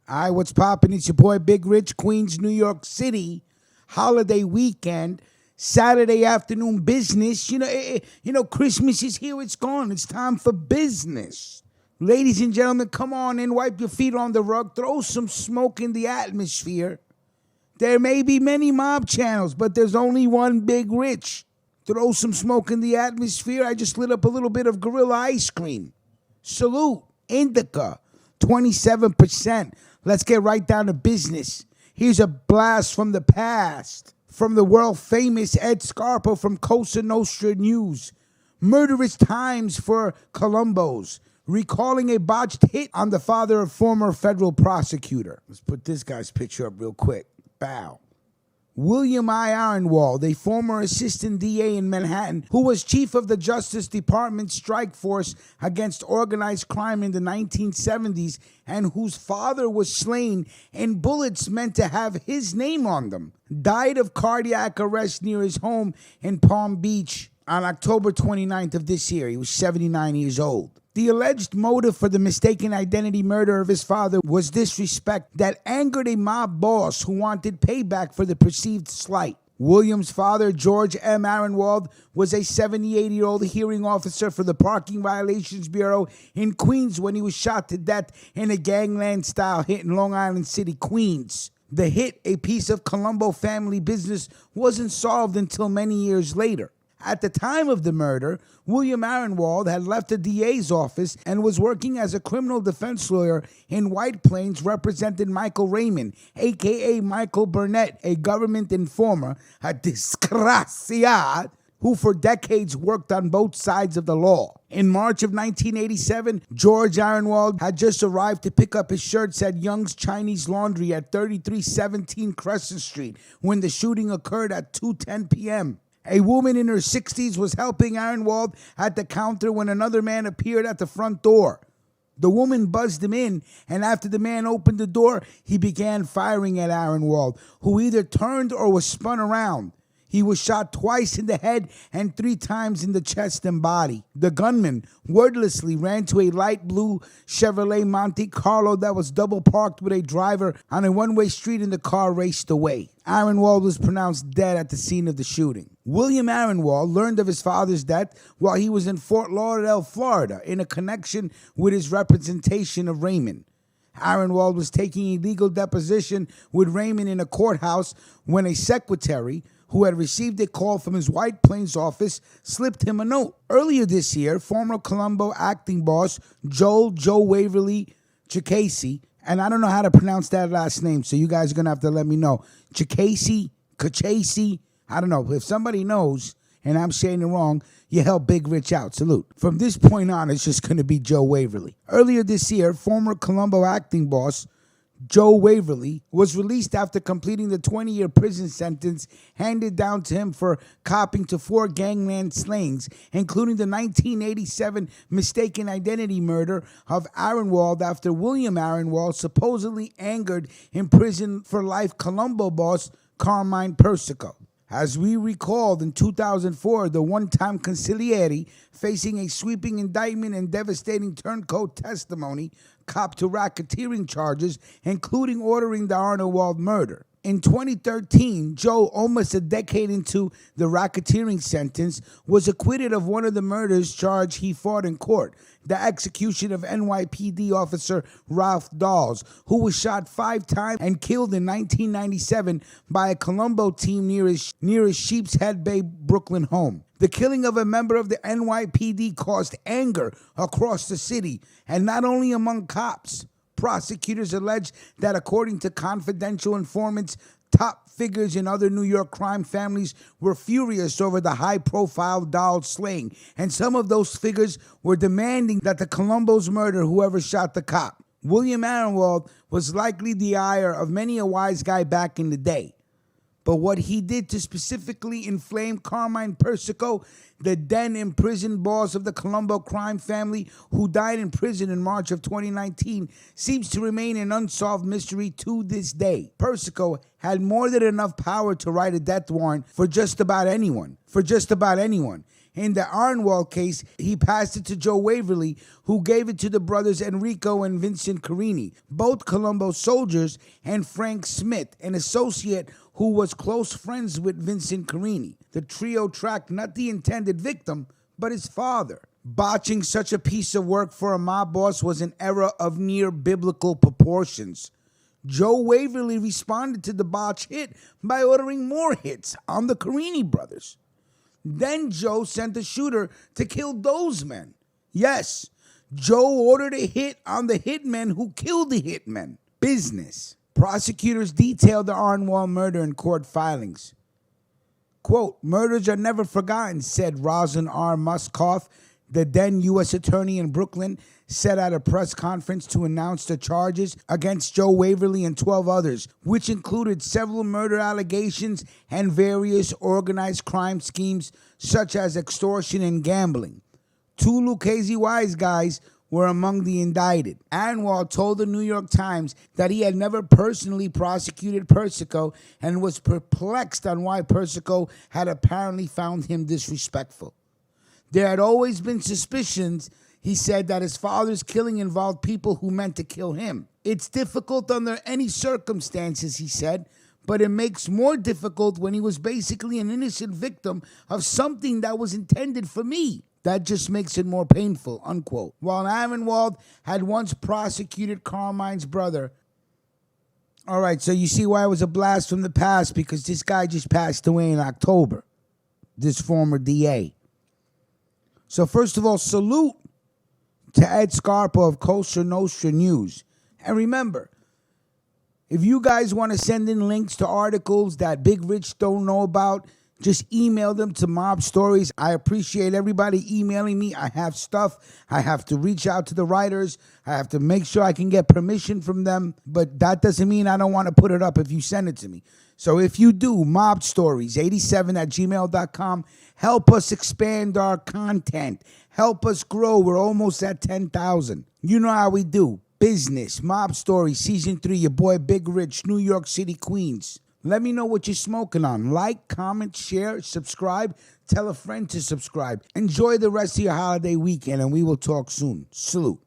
All right, what's poppin'? It's your boy Big Rich, Queens, New York City. Holiday weekend, Saturday afternoon business. Christmas is here, it's gone. It's time for business. Ladies and gentlemen, come on in, wipe your feet on the rug, throw some smoke in the atmosphere. There may be many mob channels, but there's only one Big Rich. Throw some smoke in the atmosphere. I just lit up a little bit of Gorilla ice cream. Salute, Indica, 27%. Let's get right down to business. Here's a blast from the past. From the world-famous Ed Scarpa from Cosa Nostra News. Murderous times for Colombos. Recalling a botched hit on the father of former federal prosecutor. Let's put this guy's picture up real quick. Bow. William I Ironwald, a former assistant DA in Manhattan who was chief of the Justice Department's strike force against organized crime in the 1970s and whose father was slain in bullets meant to have his name on them, died of cardiac arrest near his home in Palm Beach on October 29th of this year. He was 79 years old. The alleged motive for the mistaken identity murder of his father was disrespect that angered a mob boss who wanted payback for the perceived slight. William's father, George M. Aronwald, was a 78-year-old hearing officer for the Parking Violations Bureau in Queens when he was shot to death in a gangland-style hit in Long Island City, Queens. The hit, a piece of Colombo family business, wasn't solved until many years later. At the time of the murder, William Aronwald had left the DA's office and was working as a criminal defense lawyer in White Plains representing Michael Raymond, a.k.a. Michael Burnett, a government informer, a disgraciado, who for decades worked on both sides of the law. In March of 1987, George Aronwald had just arrived to pick up his shirts at Young's Chinese Laundry at 3317 Crescent Street when the shooting occurred at 2:10 p.m. A woman in her 60s was helping Aronwald at the counter when another man appeared at the front door. The woman buzzed him in, and after the man opened the door, he began firing at Aronwald, who either turned or was spun around. He was shot twice in the head and 3 times in the chest and body. The gunman wordlessly ran to a light blue Chevrolet Monte Carlo that was double parked with a driver on a one-way street, and the car raced away. Aronwald was pronounced dead at the scene of the shooting. William Aronwald learned of his father's death while he was in Fort Lauderdale, Florida, in a connection with his representation of Raymond. Aronwald was taking a legal deposition with Raymond in a courthouse when a secretary who had received a call from his White Plains office slipped him a note. Earlier this year, former Colombo acting boss Joe Waverly Chikasi, and I don't know how to pronounce that last name, so you guys are going to have to let me know. Chikasi, I don't know. If somebody knows and I'm saying it wrong, you help Big Rich out. Salute. From this point on, it's just going to be Joe Waverly. Earlier this year, former Colombo acting boss Joe Waverly was released after completing the 20-year prison sentence handed down to him for copping to 4 gangland slayings, including the 1987 mistaken identity murder of Aronwald after William Aronwald supposedly angered imprisoned for life Colombo boss Carmine Persico. As we recalled, in 2004, the one-time consigliere, facing a sweeping indictment and devastating turncoat testimony, copped to racketeering charges, including ordering the Aronwald murder. In 2013, Joe, almost a decade into the racketeering sentence, was acquitted of one of the murders charge he fought in court, the execution of NYPD officer Ralph Dawes, who was shot 5 times and killed in 1997 by a Colombo team near his Sheep's Head Bay, Brooklyn home. The killing of a member of the NYPD caused anger across the city, and not only among cops. Prosecutors allege that, according to confidential informants, top figures in other New York crime families were furious over the high-profile Dawes slaying, and some of those figures were demanding that the Colombos murder whoever shot the cop. William Aronwald was likely the ire of many a wise guy back in the day. But what he did to specifically inflame Carmine Persico, the then imprisoned boss of the Colombo crime family who died in prison in March of 2019, seems to remain an unsolved mystery to this day. Persico had more than enough power to write a death warrant for just about anyone. In the Aronwald case, he passed it to Joe Waverly, who gave it to the brothers Enrico and Vincent Carini, both Colombo soldiers, and Frank Smith, an associate who was close friends with Vincent Carini. The trio tracked not the intended victim, but his father. Botching such a piece of work for a mob boss was an error of near biblical proportions. Joe Waverly responded to the botch hit by ordering more hits on the Carini brothers. Then Joe sent a shooter to kill those men. Yes, Joe ordered a hit on the hitmen who killed the hitmen. Business. Prosecutors detailed the Aronwald murder in court filings. Quote, "Murders are never forgotten," said Rosalind R. Muskoff, the then U.S. Attorney in Brooklyn, said at a press conference to announce the charges against Joe Waverly and 12 others, which included several murder allegations and various organized crime schemes such as extortion and gambling. 2 Lucchese wise guys were among the indicted. Aronwald told the New York Times that he had never personally prosecuted Persico and was perplexed on why Persico had apparently found him disrespectful. There had always been suspicions, he said, that his father's killing involved people who meant to kill him. It's difficult under any circumstances, he said, but it makes more difficult when he was basically an innocent victim of something that was intended for me. That just makes it more painful, unquote. While Aronwald had once prosecuted Carmine's brother. All right, so you see why it was a blast from the past, because this guy just passed away in October, this former DA. So first of all, salute to Ed Scarpa of Cosa Nostra News. And remember, if you guys want to send in links to articles that Big Rich don't know about, just email them to Mob Stories. I appreciate everybody emailing me. I have stuff. I have to reach out to the writers. I have to make sure I can get permission from them. But that doesn't mean I don't want to put it up if you send it to me. So if you do, mobstories87@gmail.com. Help us expand our content. Help us grow. We're almost at 10,000. You know how we do. Business, Mob Stories, Season 3, your boy Big Rich, New York City, Queens. Let me know what you're smoking on. Like, comment, share, subscribe. Tell a friend to subscribe. Enjoy the rest of your holiday weekend, and we will talk soon. Salute.